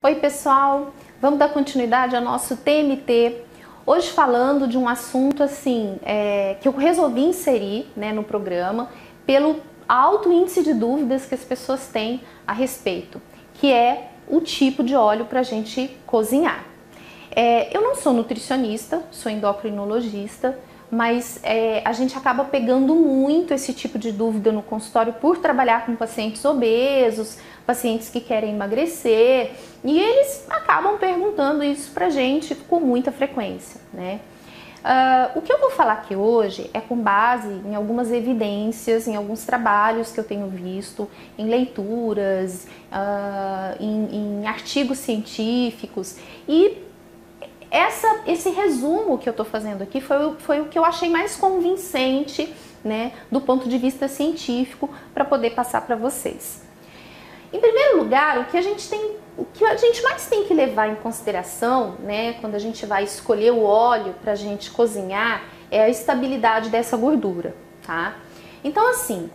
Oi pessoal, vamos dar continuidade ao nosso TMT, hoje falando de um assunto assim, que eu resolvi inserir no programa pelo alto índice de dúvidas que as pessoas têm a respeito, que é o tipo de óleo para a gente cozinhar. Eu não sou nutricionista, sou endocrinologista, mas a gente acaba pegando muito esse tipo de dúvida no consultório por trabalhar com pacientes obesos, pacientes que querem emagrecer, e eles acabam perguntando isso pra gente com muita frequência, né? O que eu vou falar aqui hoje é com base em algumas evidências, em alguns trabalhos que eu tenho visto, em leituras, em artigos científicos, e esse resumo que eu estou fazendo aqui foi o que eu achei mais convincente, né, do ponto de vista científico, para poder passar para vocês. Em primeiro lugar, o que a gente mais tem que levar em consideração, né, quando a gente vai escolher o óleo para a gente cozinhar, é a estabilidade dessa gordura, tá? Então, assim,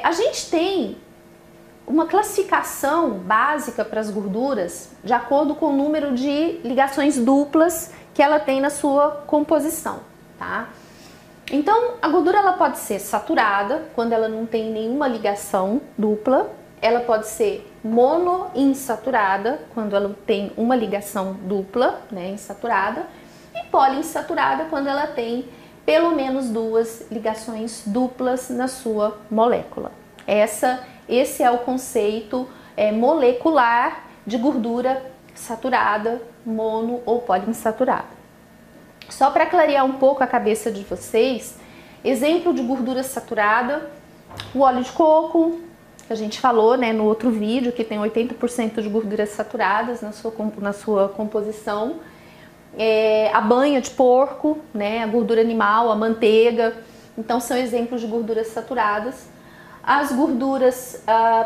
a gente tem uma classificação básica para as gorduras de acordo com o número de ligações duplas que ela tem na sua composição, tá? Então, a gordura ela pode ser saturada, quando ela não tem nenhuma ligação dupla. Ela pode ser monoinsaturada, quando ela tem uma ligação dupla, né, insaturada. E poliinsaturada, quando ela tem pelo menos duas ligações duplas na sua molécula. Esse é o conceito molecular de gordura saturada, mono ou poliinsaturada. Só para clarear um pouco a cabeça de vocês, exemplo de gordura saturada, o óleo de coco, que a gente falou, né, no outro vídeo, que tem 80% de gorduras saturadas na sua composição, a banha de porco, né, a gordura animal, a manteiga, então são exemplos de gorduras saturadas. As gorduras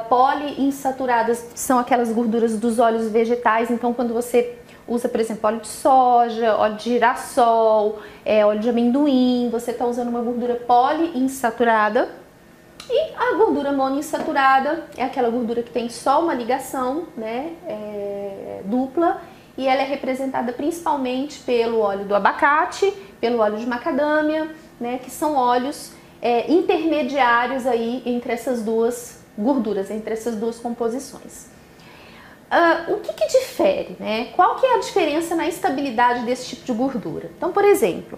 poliinsaturadas são aquelas gorduras dos óleos vegetais, então quando você usa, por exemplo, óleo de soja, óleo de girassol, óleo de amendoim, você está usando uma gordura poliinsaturada. E a gordura monoinsaturada é aquela gordura que tem só uma ligação, né, dupla, e ela é representada principalmente pelo óleo do abacate, pelo óleo de macadâmia, né, que são óleos intermediários aí entre essas duas gorduras, entre essas duas composições. O que difere, né? Qual que é a diferença na estabilidade desse tipo de gordura? Então, por exemplo,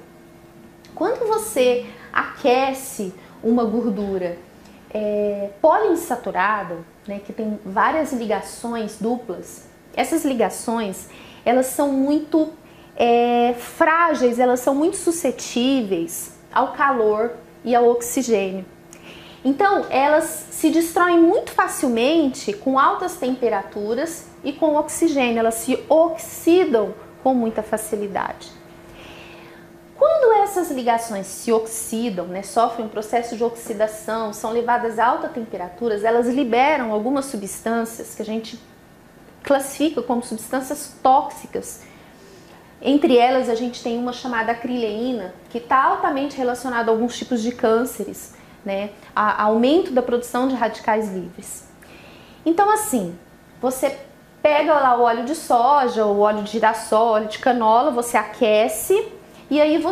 quando você aquece uma gordura poliinsaturada, né, que tem várias ligações duplas, essas ligações elas são muito frágeis, elas são muito suscetíveis ao calor e ao oxigênio. Então, elas se destroem muito facilmente com altas temperaturas e com oxigênio, elas se oxidam com muita facilidade. Quando essas ligações se oxidam, né, sofrem um processo de oxidação, são levadas a altas temperaturas, elas liberam algumas substâncias que a gente classifica como substâncias tóxicas. Entre elas, a gente tem uma chamada acrileína, que está altamente relacionada a alguns tipos de cânceres, né, a aumento da produção de radicais livres. Então, assim, você pega lá o óleo de soja, o óleo de girassol, óleo de canola, você aquece, e aí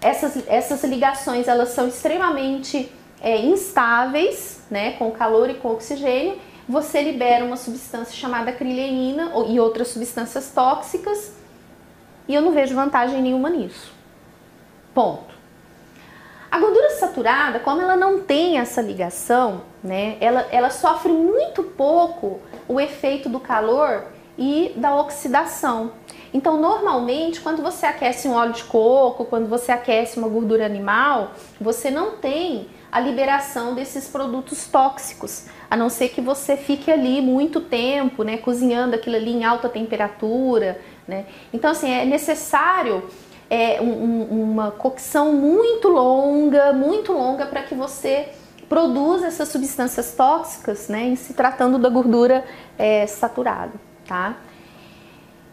essas ligações, elas são extremamente instáveis, né, com calor e com oxigênio. Você libera uma substância chamada acrileína e outras substâncias tóxicas, e eu não vejo vantagem nenhuma nisso. Ponto. A gordura saturada, como ela não tem essa ligação, né, ela sofre muito pouco o efeito do calor e da oxidação. Então, normalmente, quando você aquece um óleo de coco, quando você aquece uma gordura animal, você não tem a liberação desses produtos tóxicos, a não ser que você fique ali muito tempo, né, cozinhando aquilo ali em alta temperatura, né? Então, assim, é necessário uma cocção muito longa para que você produza essas substâncias tóxicas, né, em se tratando da gordura saturada, tá?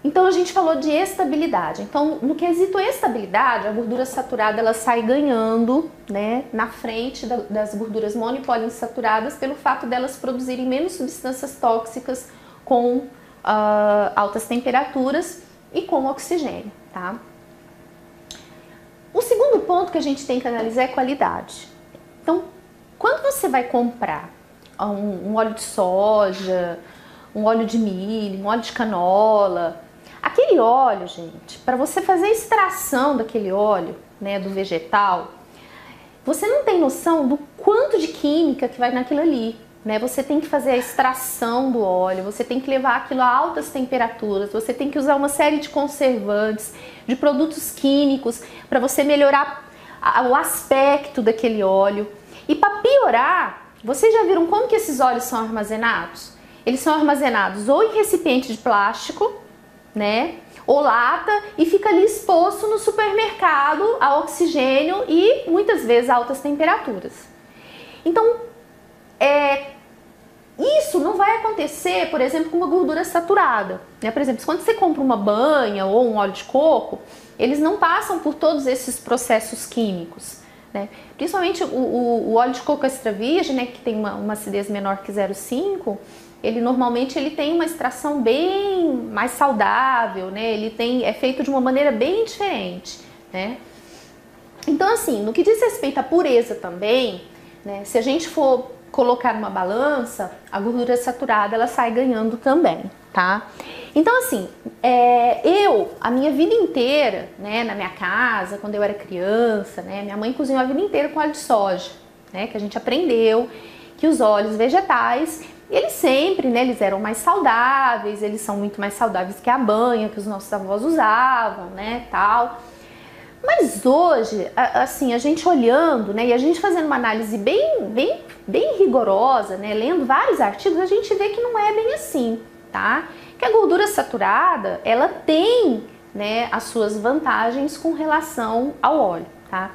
Então a gente falou de estabilidade. Então, no quesito estabilidade, a gordura saturada ela sai ganhando, né, na frente das gorduras mono e poliinsaturadas pelo fato delas produzirem menos substâncias tóxicas com altas temperaturas e com oxigênio, tá? O segundo ponto que a gente tem que analisar é qualidade. Então, quando você vai comprar um óleo de soja, um óleo de milho, um óleo de canola, aquele óleo, gente, para você fazer a extração daquele óleo, né, do vegetal, você não tem noção do quanto de química que vai naquilo ali, né? Você tem que fazer a extração do óleo, você tem que levar aquilo a altas temperaturas, você tem que usar uma série de conservantes, de produtos químicos para você melhorar o aspecto daquele óleo. E para piorar, vocês já viram como que esses óleos são armazenados? Eles são armazenados ou em recipiente de plástico, né, ou lata, e fica ali exposto no supermercado a oxigênio e muitas vezes a altas temperaturas. Então, isso não vai acontecer, por exemplo, com uma gordura saturada, né? Por exemplo, quando você compra uma banha ou um óleo de coco, eles não passam por todos esses processos químicos, né? Principalmente o óleo de coco extra virgem, né, que tem uma acidez menor que 0,5, ele normalmente tem uma extração bem mais saudável, né? É feito de uma maneira bem diferente, né? Então, assim, no que diz respeito à pureza também, né, se a gente for colocar numa balança, a gordura saturada ela sai ganhando também, tá? Então, assim, a minha vida inteira, né, na minha casa, quando eu era criança, né, minha mãe cozinhou a vida inteira com óleo de soja, né, que a gente aprendeu que os óleos vegetais, eles sempre, né, eles eram mais saudáveis, eles são muito mais saudáveis que a banha que os nossos avós usavam, né, tal. Mas hoje, assim, a gente olhando, né, e a gente fazendo uma análise bem rigorosa, né, lendo vários artigos, a gente vê que não é bem assim, tá? Que a gordura saturada, ela tem, né, as suas vantagens com relação ao óleo, tá?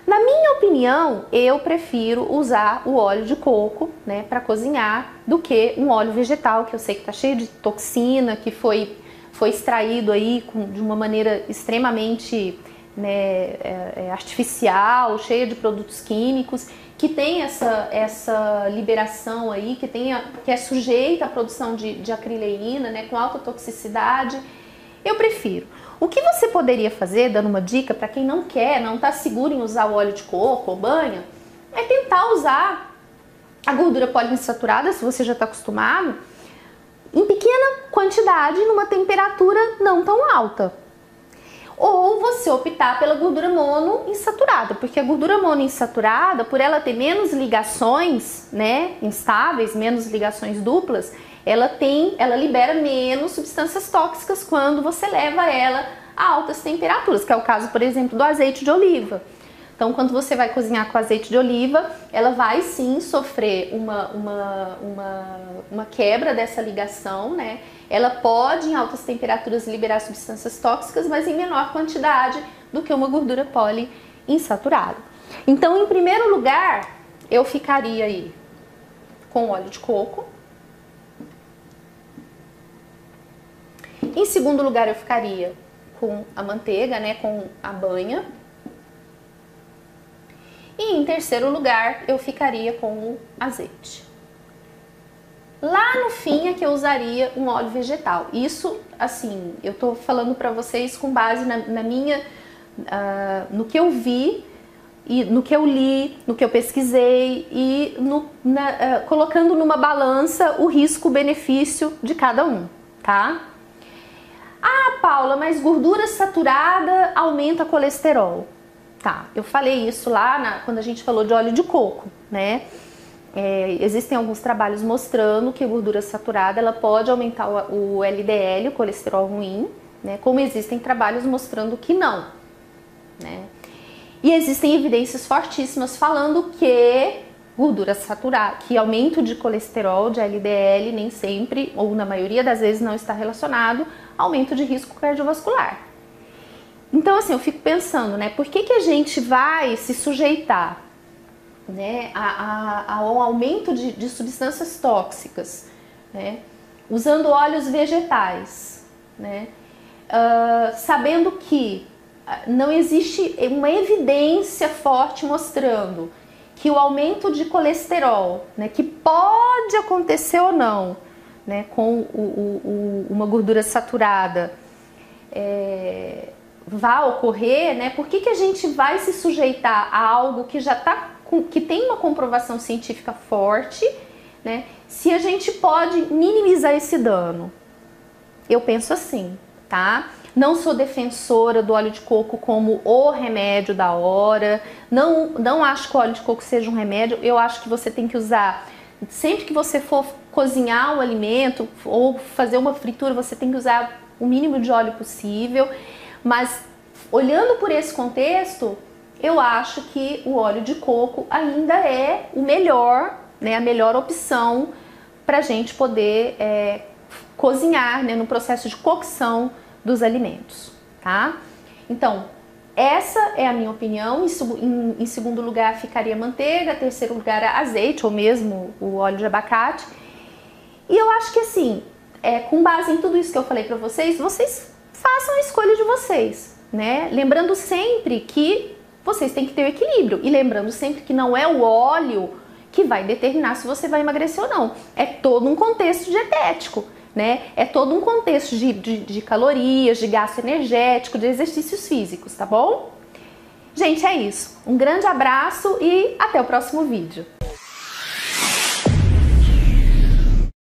Na minha opinião, eu prefiro usar o óleo de coco, né, para cozinhar, do que um óleo vegetal, que eu sei que tá cheio de toxina, que foi extraído aí de uma maneira extremamente, né, artificial, cheia de produtos químicos, que tem essa liberação aí, que é sujeita à produção de acrileína, né, com alta toxicidade. Eu prefiro. O que você poderia fazer, dando uma dica para quem não está seguro em usar o óleo de coco ou banha, é tentar usar a gordura poliinsaturada, se você já está acostumado, em pequena quantidade, numa temperatura não tão alta. Ou você optar pela gordura monoinsaturada, porque a gordura monoinsaturada, por ela ter menos ligações, né, instáveis, menos ligações duplas, ela libera menos substâncias tóxicas quando você leva ela a altas temperaturas, que é o caso, por exemplo, do azeite de oliva. Então, quando você vai cozinhar com azeite de oliva, ela vai sim sofrer uma quebra dessa ligação, né? Ela pode, em altas temperaturas, liberar substâncias tóxicas, mas em menor quantidade do que uma gordura poliinsaturada. Então, em primeiro lugar, eu ficaria aí com óleo de coco. Em segundo lugar, eu ficaria com a manteiga, né, com a banha. E em terceiro lugar, eu ficaria com o azeite. Lá no fim é que eu usaria um óleo vegetal. Isso, assim, eu tô falando para vocês com base no que eu vi, e no que eu li, no que eu pesquisei e colocando numa balança o risco-benefício de cada um, tá? Ah, Paula, mas gordura saturada aumenta colesterol. Tá, eu falei isso lá quando a gente falou de óleo de coco, né? Existem alguns trabalhos mostrando que a gordura saturada ela pode aumentar o LDL, o colesterol ruim, né? Como existem trabalhos mostrando que não, né? E existem evidências fortíssimas falando que gordura saturada, que aumento de colesterol, de LDL, nem sempre, ou na maioria das vezes, não está relacionado a aumento de risco cardiovascular. Então, assim, eu fico pensando, né, por que a gente vai se sujeitar, né, ao aumento de substâncias tóxicas, né, usando óleos vegetais, né, sabendo que não existe uma evidência forte mostrando que o aumento de colesterol, né, que pode acontecer ou não, né, com uma gordura saturada vá ocorrer, né, por que a gente vai se sujeitar a algo que já que tem uma comprovação científica forte, né, se a gente pode minimizar esse dano? Eu penso assim, tá? Não sou defensora do óleo de coco como o remédio da hora, não acho que o óleo de coco seja um remédio. Eu acho que você tem que usar, sempre que você for cozinhar o alimento ou fazer uma fritura, você tem que usar o mínimo de óleo possível. Mas olhando por esse contexto, eu acho que o óleo de coco ainda é o melhor, né, a melhor opção para a gente poder cozinhar, né, no processo de cocção dos alimentos, tá? Então, essa é a minha opinião. Em segundo lugar ficaria manteiga, terceiro lugar azeite ou mesmo o óleo de abacate. E eu acho que assim, com base em tudo isso que eu falei para vocês façam a escolha de vocês, né? Lembrando sempre que vocês têm que ter o equilíbrio e lembrando sempre que não é o óleo que vai determinar se você vai emagrecer ou não. É todo um contexto dietético, né? É todo um contexto de calorias, de gasto energético, de exercícios físicos, tá bom? Gente, é isso. Um grande abraço e até o próximo vídeo.